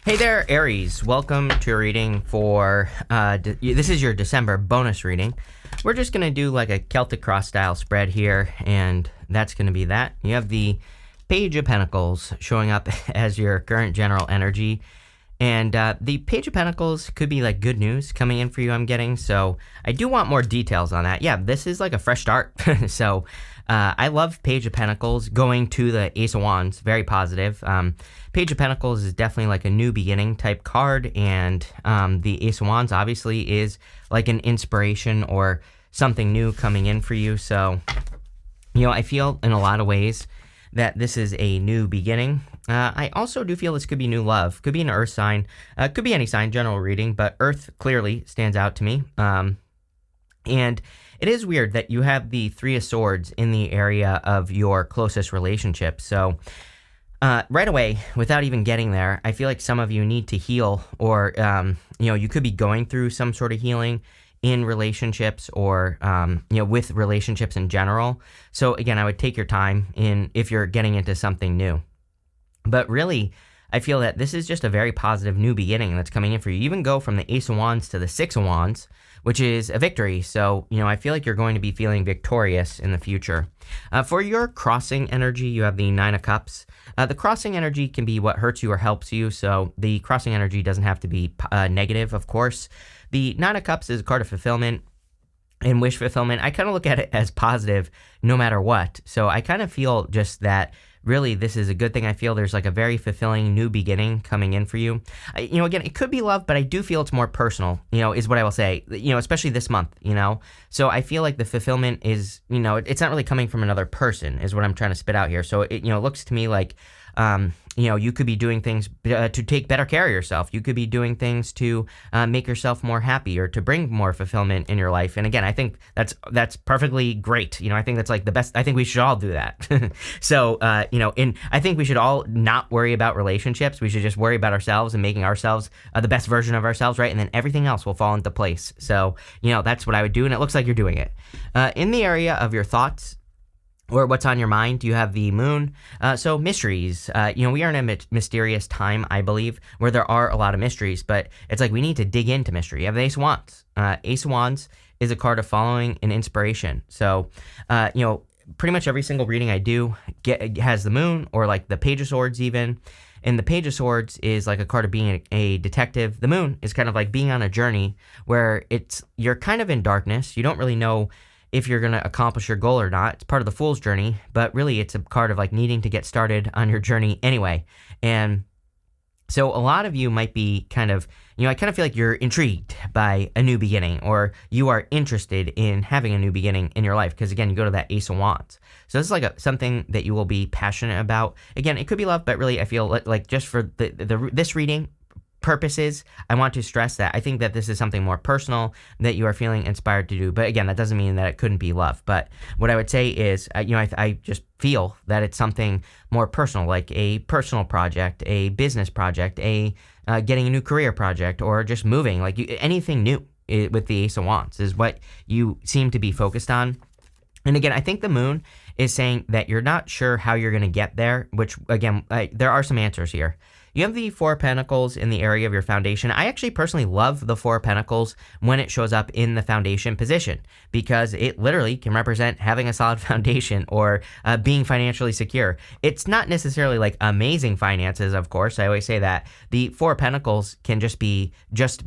Hey there, Aries. Welcome to a reading for, this is your December bonus reading. We're just going to do like a Celtic cross style spread here, and that's going to be that. You have the Page of Pentacles showing up as your current general energy. And the Page of Pentacles could be like good news coming in for you, I'm getting. So I do want more details on that. Yeah, this is like a fresh start. So I love Page of Pentacles going to the Ace of Wands. Very positive. Page of Pentacles is definitely like a new beginning type card. And the Ace of Wands obviously is like an inspiration or something new coming in for you. So, you know, I feel in a lot of ways that this is a new beginning. I also do feel this could be new love. Could be an earth sign. Could be any sign, general reading, but earth clearly stands out to me. And it is weird that you have the Three of Swords in the area of your closest relationship. So right away, without even getting there, I feel like some of you need to heal, or, you know, you could be going through some sort of healing in relationships, or, you know, with relationships in general. So again, I would take your time if you're getting into something new. But really, I feel that this is just a very positive new beginning that's coming in for you. You even go from the Ace of Wands to the Six of Wands, which is a victory. So, you know, I feel like you're going to be feeling victorious in the future. For your crossing energy, you have the Nine of Cups. The crossing energy can be what hurts you or helps you. So the crossing energy doesn't have to be negative, of course. The Nine of Cups is a card of fulfillment and wish fulfillment. I kind of look at it as positive no matter what. So I kind of feel just that really this is a good thing. I feel there's like a very fulfilling new beginning coming in for you. You know, again, it could be love, but I do feel it's more personal, you know, is what I will say, you know, especially this month, you know. So I feel like the fulfillment is, you know, it's not really coming from another person is what I'm trying to spit out here. So it, you know, it looks to me like, you know, you could be doing things to take better care of yourself. You could be doing things to make yourself more happy or to bring more fulfillment in your life. And again, I think that's perfectly great. You know, I think that's like the best. I think we should all do that. So, you know, I think we should all not worry about relationships. We should just worry about ourselves and making ourselves the best version of ourselves, right? And then everything else will fall into place. So, you know, that's what I would do. And it looks like you're doing it. In the area of your thoughts, or what's on your mind, you have the moon. So mysteries, you know, we are in a mysterious time, I believe, where there are a lot of mysteries, but it's like we need to dig into mystery. You have the Ace of Wands. Ace of Wands is a card of following and inspiration. So, you know, pretty much every single reading I do has the moon, or like the Page of Swords even. And the Page of Swords is like a card of being a detective. The moon is kind of like being on a journey where you're kind of in darkness. You don't really know if you're going to accomplish your goal or not. It's part of the fool's journey, but really it's a card of like needing to get started on your journey anyway. And so a lot of you might be kind of, you know, I kind of feel like you're intrigued by a new beginning, or you are interested in having a new beginning in your life. Because again, you go to that Ace of Wands. So this is like something that you will be passionate about. Again, it could be love, but really I feel like just for this reading purposes, I want to stress that I think that this is something more personal that you are feeling inspired to do. But again, that doesn't mean that it couldn't be love. But what I would say is, you know, I just feel that it's something more personal, like a personal project, a business project, getting a new career project, or just moving, like anything new with the Ace of Wands is what you seem to be focused on. And again, I think the moon is saying that you're not sure how you're going to get there, which again, there are some answers here. You have the Four of Pentacles in the area of your foundation. I actually personally love the Four of Pentacles when it shows up in the foundation position, because it literally can represent having a solid foundation, or being financially secure. It's not necessarily like amazing finances, of course. I always say that. The Four of Pentacles can just be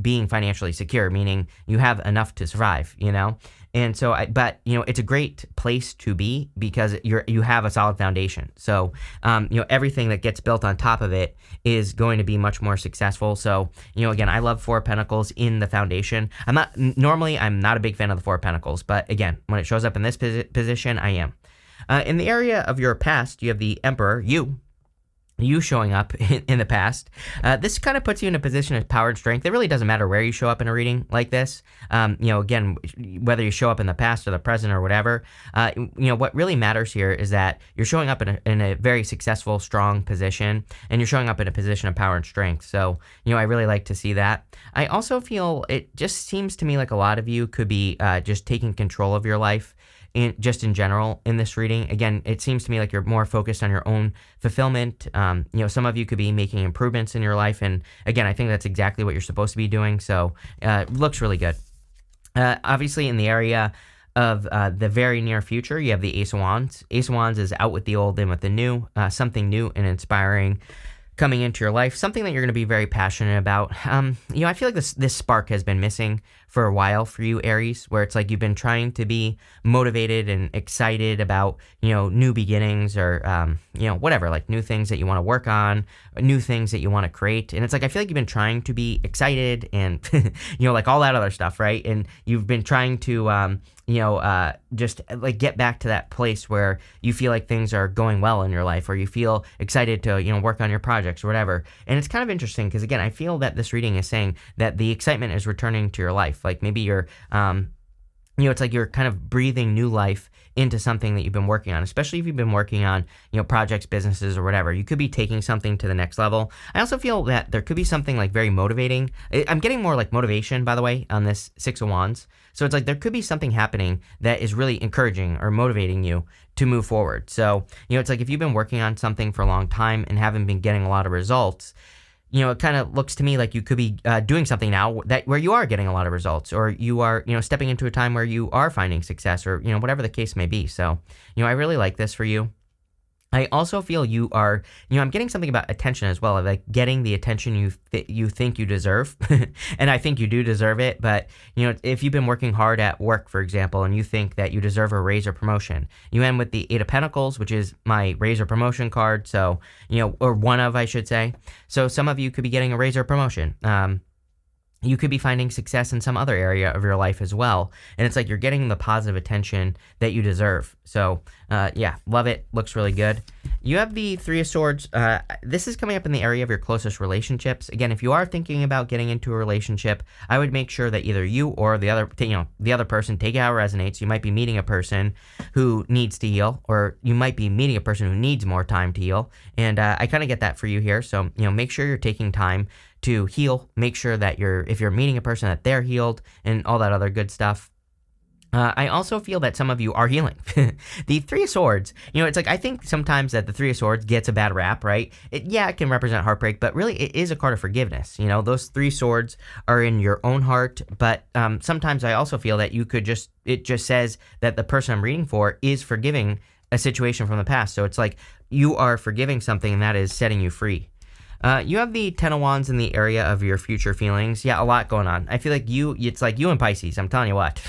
being financially secure, meaning you have enough to survive, you know? And so, but you know, it's a great place to be because you have a solid foundation. So, you know, everything that gets built on top of it is going to be much more successful. So, you know, again, I love Four of Pentacles in the foundation. I'm not a big fan of the Four of Pentacles, but again, when it shows up in this position, I am. In the area of your past, you have the Emperor, you showing up in the past. This kind of puts you in a position of power and strength. It really doesn't matter where you show up in a reading like this. You know, again, whether you show up in the past or the present or whatever, you know, what really matters here is that you're showing up in a very successful, strong position, and you're showing up in a position of power and strength. So, you know, I really like to see that. I also feel it just seems to me like a lot of you could be just taking control of your life just in general in this reading. Again, it seems to me like you're more focused on your own fulfillment. Some of you could be making improvements in your life. And again, I think that's exactly what you're supposed to be doing. So it looks really good. Obviously, in the area of the very near future, you have the Ace of Wands. Ace of Wands is out with the old, in with the new, something new and inspiring coming into your life, something that you're going to be very passionate about. I feel like this spark has been missing for a while for you, Aries, where it's like you've been trying to be motivated and excited about, new beginnings or, whatever, like new things that you want to work on, new things that you want to create. And it's like, I feel like you've been trying to be excited and, like all that other stuff, right? And you've been trying to, just like get back to that place where you feel like things are going well in your life, or you feel excited to, work on your projects or whatever. And it's kind of interesting because, again, I feel that this reading is saying that the excitement is returning to your life. Like maybe you're, it's like you're kind of breathing new life into something that you've been working on, especially if you've been working on, projects, businesses, or whatever. You could be taking something to the next level. I also feel that there could be something like very motivating. I'm getting more like motivation, by the way, on this Six of Wands. So it's like there could be something happening that is really encouraging or motivating you to move forward. So, it's like if you've been working on something for a long time and haven't been getting a lot of results, it kind of looks to me like you could be doing something now where you are getting a lot of results, or you are, stepping into a time where you are finding success, or, whatever the case may be. So, I really like this for you. I also feel you are, I'm getting something about attention as well, like getting the attention you think you deserve. And I think you do deserve it. But, if you've been working hard at work, for example, and you think that you deserve a raise or promotion, you end with the Eight of Pentacles, which is my raise or promotion card. So, or one of, I should say. So some of you could be getting a raise or promotion. You could be finding success in some other area of your life as well. And it's like you're getting the positive attention that you deserve. So, love it. Looks really good. You have the Three of Swords. This is coming up in the area of your closest relationships. Again, if you are thinking about getting into a relationship, I would make sure that either you or the other person, take it how it resonates. You might be meeting a person who needs to heal, or you might be meeting a person who needs more time to heal. And I kind of get that for you here. So, make sure you're taking time to heal. Make sure that if you're meeting a person, that they're healed and all that other good stuff. I also feel that some of you are healing. The Three of Swords, it's like I think sometimes that the Three of Swords gets a bad rap, right? It can represent heartbreak, but really it is a card of forgiveness. Those three swords are in your own heart, but sometimes I also feel that it just says that the person I'm reading for is forgiving a situation from the past. So it's like you are forgiving something, and that is setting you free. You have the Ten of Wands in the area of your future feelings. Yeah, a lot going on. I feel like it's like you and Pisces. I'm telling you what.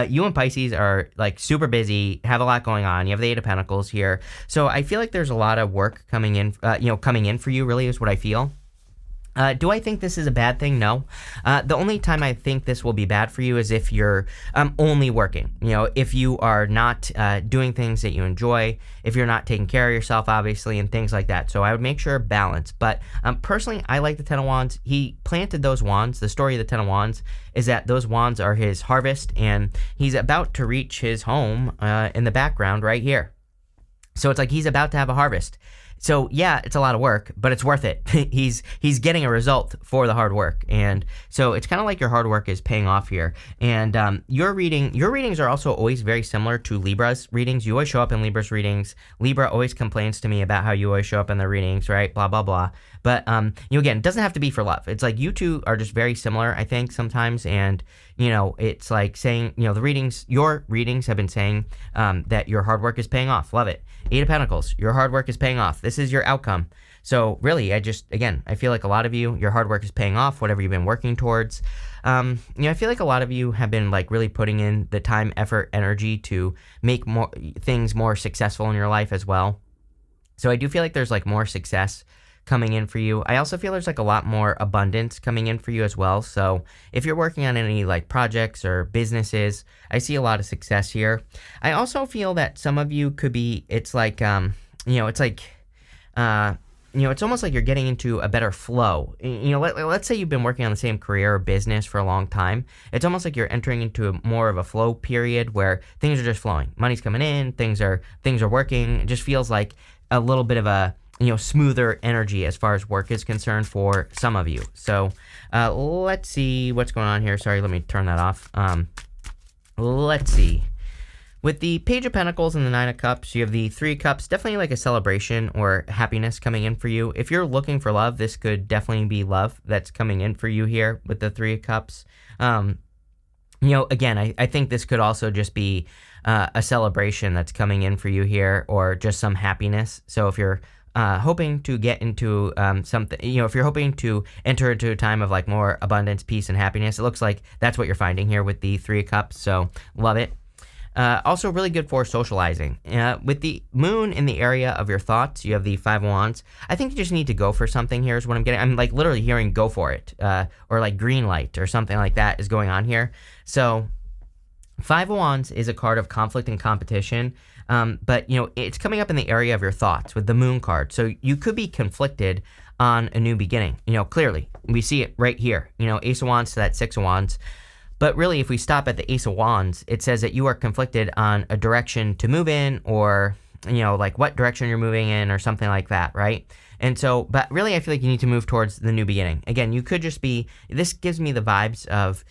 You and Pisces are like super busy, have a lot going on. You have the Eight of Pentacles here. So I feel like there's a lot of work coming in for you, really is what I feel. Do I think this is a bad thing? No. The only time I think this will be bad for you is if you're only working. If you are not doing things that you enjoy, if you're not taking care of yourself, obviously, and things like that. So I would make sure balance. But personally, I like the Ten of Wands. He planted those wands. The story of the Ten of Wands is that those wands are his harvest, and he's about to reach his home in the background right here. So it's like he's about to have a harvest. So yeah, it's a lot of work, but it's worth it. He's getting a result for the hard work, and so it's kind of like your hard work is paying off here. And your readings are also always very similar to Libra's readings. You always show up in Libra's readings. Libra always complains to me about how you always show up in their readings, right? Blah blah blah. But again, it doesn't have to be for love. It's like you two are just very similar, I think, sometimes. And it's like saying, your readings have been saying that your hard work is paying off. Love it. Eight of Pentacles, your hard work is paying off. This is your outcome. So really, I feel like a lot of you, your hard work is paying off, whatever you've been working towards. I feel like a lot of you have been like really putting in the time, effort, energy to make more things more successful in your life as well. So I do feel like there's like more success coming in for you. I also feel there's like a lot more abundance coming in for you as well. So if you're working on any like projects or businesses, I see a lot of success here. I also feel that some of you could be, it's almost like you're getting into a better flow. Let's say you've been working on the same career or business for a long time. It's almost like you're entering into more of a flow period where things are just flowing. Money's coming in, things are working. It just feels like a little bit of a smoother energy as far as work is concerned for some of you. So let's see what's going on here. Sorry, let me turn that off. Let's see. With the Page of Pentacles and the Nine of Cups, you have the Three of Cups, definitely like a celebration or happiness coming in for you. If you're looking for love, this could definitely be love that's coming in for you here with the Three of Cups. Again, I think this could also just be a celebration that's coming in for you here, or just some happiness. So if you're hoping to get into something, if you're hoping to enter into a time of like more abundance, peace, and happiness, it looks like that's what you're finding here with the Three of Cups. So love it. Also really good for socializing. With the moon in the area of your thoughts, you have the Five of Wands. I think you just need to go for something here is what I'm getting. I'm like literally hearing go for it, or like green light or something like that is going on here. So Five of Wands is a card of conflict and competition, but it's coming up in the area of your thoughts with the moon card. So you could be conflicted on a new beginning. Clearly we see it right here, Ace of Wands to that Six of Wands. But really, if we stop at the Ace of Wands, it says that you are conflicted on a direction to move in, or, like what direction you're moving in or something like that, right? And so, but really, I feel like you need to move towards the new beginning. Again, you could just be, this gives me the vibes of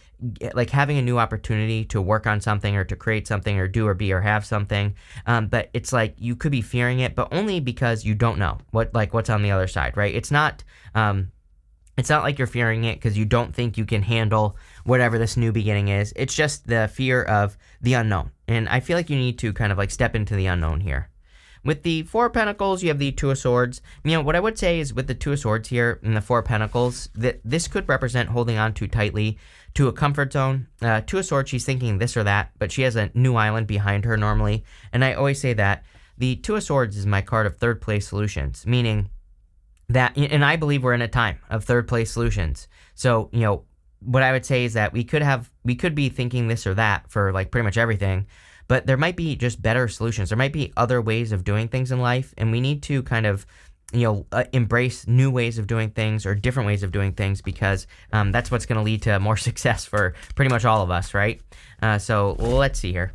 like having a new opportunity to work on something or to create something or do or be or have something. But it's like you could be fearing it, but only because you don't know what's on the other side, right? It's not like you're fearing it because you don't think you can handle whatever this new beginning is. It's just the fear of the unknown. And I feel like you need to kind of like step into the unknown here. With the Four of Pentacles, you have the Two of Swords. What I would say is with the Two of Swords here and the Four of Pentacles, that this could represent holding on too tightly to a comfort zone. Two of Swords, she's thinking this or that, but she has a new island behind her normally. And I always say that the Two of Swords is my card of third place solutions, meaning that, and I believe we're in a time of third place solutions. So, what I would say is that we could be thinking this or that for like pretty much everything, but there might be just better solutions. There might be other ways of doing things in life, and we need to kind of, embrace new ways of doing things or different ways of doing things, because that's what's going to lead to more success for pretty much all of us, right? So let's see here.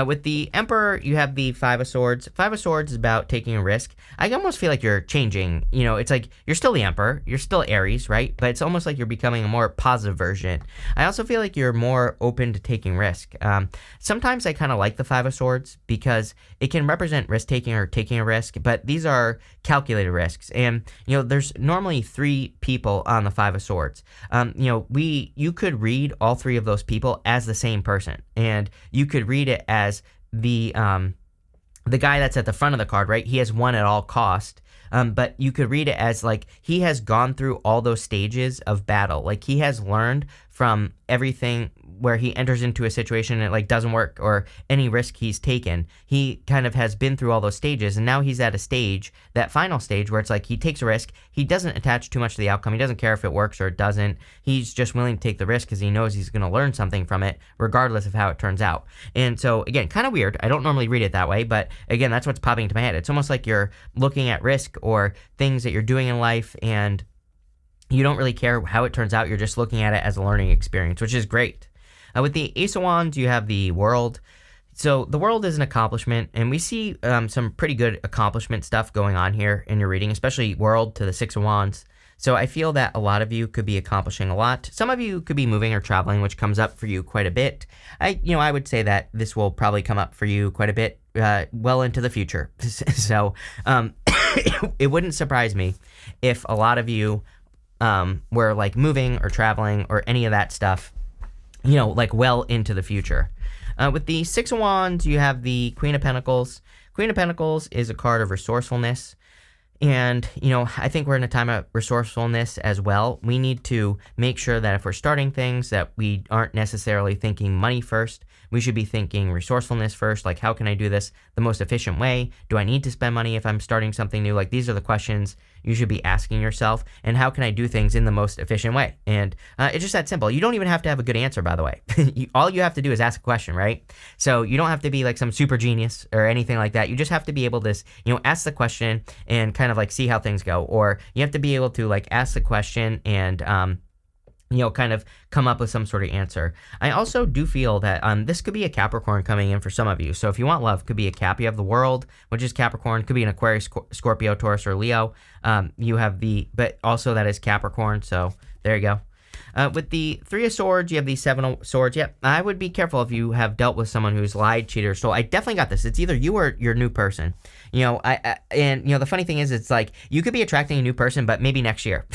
With the Emperor, you have the Five of Swords. Five of Swords is about taking a risk. I almost feel like you're changing. It's like you're still the Emperor. You're still Aries, right? But it's almost like you're becoming a more positive version. I also feel like you're more open to taking risk. Sometimes I kind of like the Five of Swords because it can represent risk-taking or taking a risk, but these are calculated risks. And, there's normally three people on the Five of Swords. You could read all three of those people as the same person, and you could read it as the guy that's at the front of the card, right? He has won at all cost. But you could read it as like he has gone through all those stages of battle. Like he has learned from everything where he enters into a situation and it like doesn't work, or any risk he's taken. He kind of has been through all those stages, and now he's at a stage, that final stage, where it's like he takes a risk. He doesn't attach too much to the outcome. He doesn't care if it works or it doesn't. He's just willing to take the risk because he knows he's going to learn something from it regardless of how it turns out. And so again, kind of weird. I don't normally read it that way, but again, that's what's popping into my head. It's almost like you're looking at risk or things that you're doing in life, and you don't really care how it turns out. You're just looking at it as a learning experience, which is great. With the Ace of Wands, you have the World. So the World is an accomplishment, and we see some pretty good accomplishment stuff going on here in your reading, especially World to the Six of Wands. So I feel that a lot of you could be accomplishing a lot. Some of you could be moving or traveling, which comes up for you quite a bit. I would say that this will probably come up for you quite a bit well into the future. So it wouldn't surprise me if a lot of you were like moving or traveling or any of that stuff, like well into the future. With the Six of Wands, you have the Queen of Pentacles. Queen of Pentacles is a card of resourcefulness. And, I think we're in a time of resourcefulness as well. We need to make sure that if we're starting things, that we aren't necessarily thinking money first. We should be thinking resourcefulness first. Like, how can I do this the most efficient way? Do I need to spend money if I'm starting something new? Like, these are the questions you should be asking yourself. And how can I do things in the most efficient way? And it's just that simple. You don't even have to have a good answer, by the way. All you have to do is ask a question, right? So you don't have to be like some super genius or anything like that. You just have to be able to, ask the question and kind of like see how things go. Or you have to be able to like ask the question and, kind of come up with some sort of answer. I also do feel that this could be a Capricorn coming in for some of you. So if you want love, could be a Cap. You have the World, which is Capricorn. Could be an Aquarius, Scorpio, Taurus, or Leo. You have but also that is Capricorn. So there you go. With the Three of Swords, you have the Seven of Swords. Yep, I would be careful if you have dealt with someone who's lied, cheated, or stole. I definitely got this. It's either you or your new person. The funny thing is, it's like you could be attracting a new person, but maybe next year.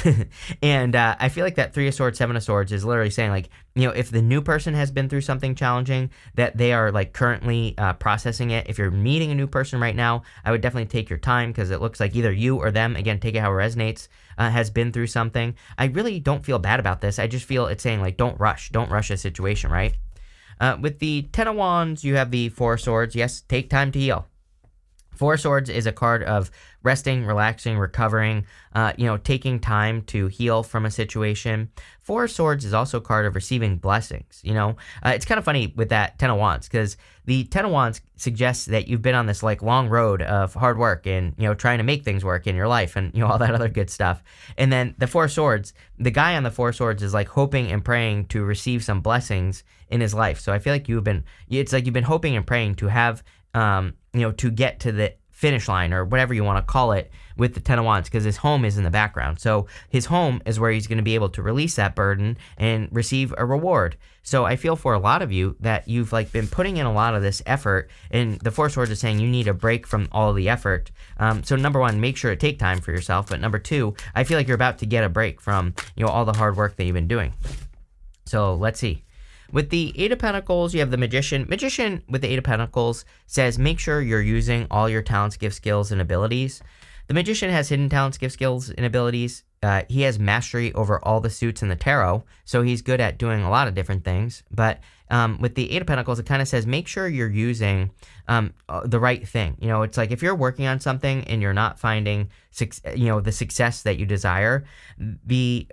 And I feel like that Three of Swords, Seven of Swords is literally saying, like, if the new person has been through something challenging, that they are like currently processing it. If you're meeting a new person right now, I would definitely take your time, because it looks like either you or them, again, take it how it resonates, has been through something. I really don't feel bad about this. I just feel it's saying, like, don't rush a situation, right? With the Ten of Wands, you have the Four of Swords. Yes, take time to heal. Four of Swords is a card of resting, relaxing, recovering, taking time to heal from a situation. Four of Swords is also a card of receiving blessings. It's kind of funny with that Ten of Wands, because the Ten of Wands suggests that you've been on this like long road of hard work and, trying to make things work in your life and, all that other good stuff. And then the Four of Swords, the guy on the Four of Swords is like hoping and praying to receive some blessings in his life. So I feel like you've been hoping and praying to have, to get to the finish line, or whatever you want to call it, with the Ten of Wands, because his home is in the background. So his home is where he's going to be able to release that burden and receive a reward. So I feel for a lot of you that you've like been putting in a lot of this effort, and the Four of Swords is saying you need a break from all the effort. So number one, make sure to take time for yourself. But number two, I feel like you're about to get a break from, all the hard work that you've been doing. So let's see. With the Eight of Pentacles, you have the Magician. Magician with the Eight of Pentacles says make sure you're using all your talents, gifts, skills, and abilities. The Magician has hidden talents, gifts, skills, and abilities. He has mastery over all the suits in the tarot, so he's good at doing a lot of different things. But with the Eight of Pentacles, it kind of says make sure you're using the right thing. It's like if you're working on something and you're not finding the success that you desire, the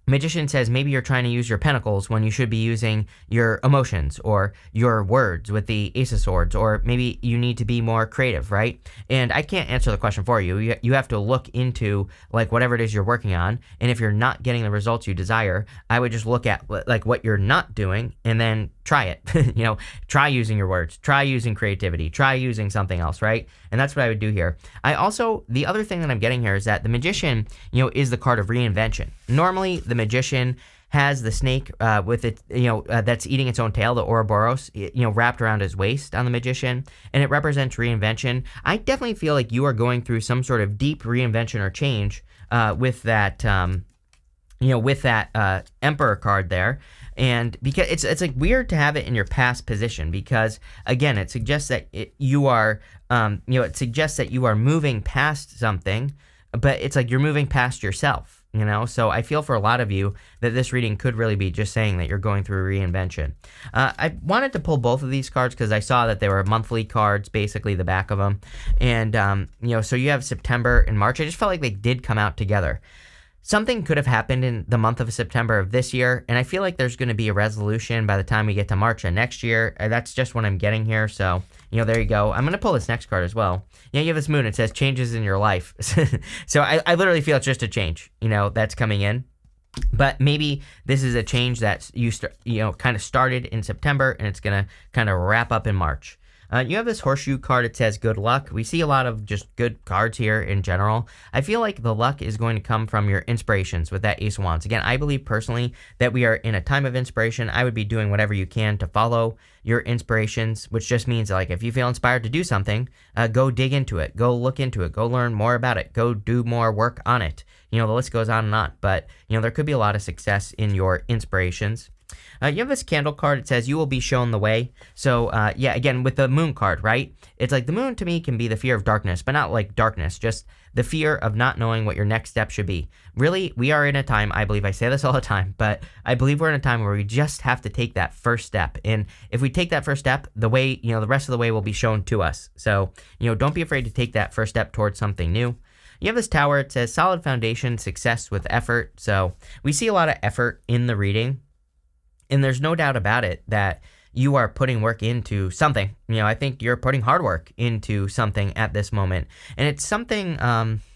Magician says maybe you're trying to use your pentacles when you should be using your emotions or your words with the Ace of Swords, or maybe you need to be more creative, right? And I can't answer the question for you. You have to look into like whatever it is you're working on, and if you're not getting the results you desire, I would just look at like what you're not doing and then try it. Try using your words, try using creativity, try using something else, right? And that's what I would do here. The other thing that I'm getting here is that the Magician, is the card of reinvention. Normally, the Magician has the snake with it, that's eating its own tail, the Ouroboros, wrapped around his waist on the Magician, and it represents reinvention. I definitely feel like you are going through some sort of deep reinvention or change with that, Emperor card there. And because it's like weird to have it in your past position, because again, it suggests that you are moving past something, but it's like you're moving past yourself. So I feel for a lot of you that this reading could really be just saying that you're going through reinvention. I wanted to pull both of these cards because I saw that they were monthly cards, basically the back of them. And, so you have September and March. I just felt like they did come out together. Something could have happened in the month of September of this year, and I feel like there's going to be a resolution by the time we get to March of next year. That's just what I'm getting here, so, there you go. I'm going to pull this next card as well. You have this moon. It says changes in your life. So I literally feel it's just a change, that's coming in. But maybe this is a change that kind of started in September, and it's going to kind of wrap up in March. You have this horseshoe card. It says good luck. We see a lot of just good cards here in general. I feel like the luck is going to come from your inspirations with that Ace of Wands. Again, I believe personally that we are in a time of inspiration. I would be doing whatever you can to follow your inspirations, which just means like if you feel inspired to do something, go dig into it, go look into it, go learn more about it, go do more work on it. The list goes on and on, but there could be a lot of success in your inspirations. You have this candle card. It says you will be shown the way. So again, with the moon card, right? It's like the moon to me can be the fear of darkness, but not like darkness, just the fear of not knowing what your next step should be. Really, we are in a time, I believe, I say this all the time, but I believe we're in a time where we just have to take that first step. And if we take that first step, the way, the rest of the way will be shown to us. So, don't be afraid to take that first step towards something new. You have this tower. It says solid foundation, success with effort. So we see a lot of effort in the reading. And there's no doubt about it that you are putting work into something. I think you're putting hard work into something at this moment. And it's something,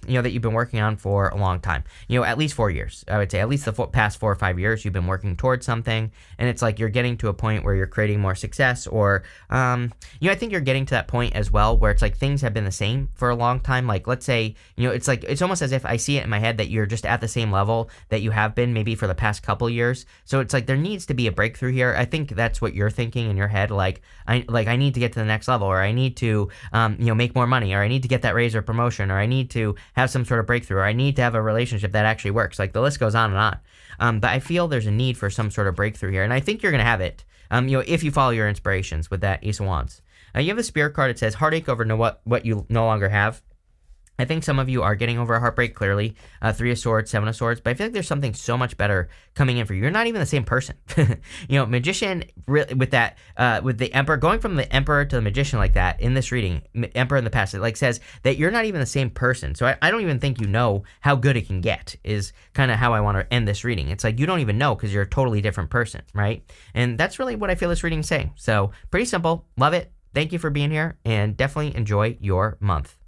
that you've been working on for a long time. At least 4 years. I would say at least the past 4 or 5 years you've been working towards something, and it's like you're getting to a point where you're creating more success, or I think you're getting to that point as well where it's like things have been the same for a long time. Like, let's say, it's like it's almost as if I see it in my head that you're just at the same level that you have been maybe for the past couple years. So it's like there needs to be a breakthrough here. I think that's what you're thinking in your head. Like I need to get to the next level, or I need to make more money, or I need to get that raise or promotion, or I need to have some sort of breakthrough, or I need to have a relationship that actually works. Like the list goes on and on. But I feel there's a need for some sort of breakthrough here, and I think you're gonna have it. If you follow your inspirations with that Ace of Wands. You have the Spirit card. It says heartache over what you no longer have. I think some of you are getting over a heartbreak, clearly. 3 of Swords, 7 of Swords, but I feel like there's something so much better coming in for you. You're not even the same person. Magician, really, with the Emperor, going from the Emperor to the Magician like that in this reading, Emperor in the past, it says that you're not even the same person. So I don't even think you know how good it can get, is kind of how I want to end this reading. It's like you don't even know because you're a totally different person, right? And that's really what I feel this reading is saying. So pretty simple. Love it. Thank you for being here, and definitely enjoy your month.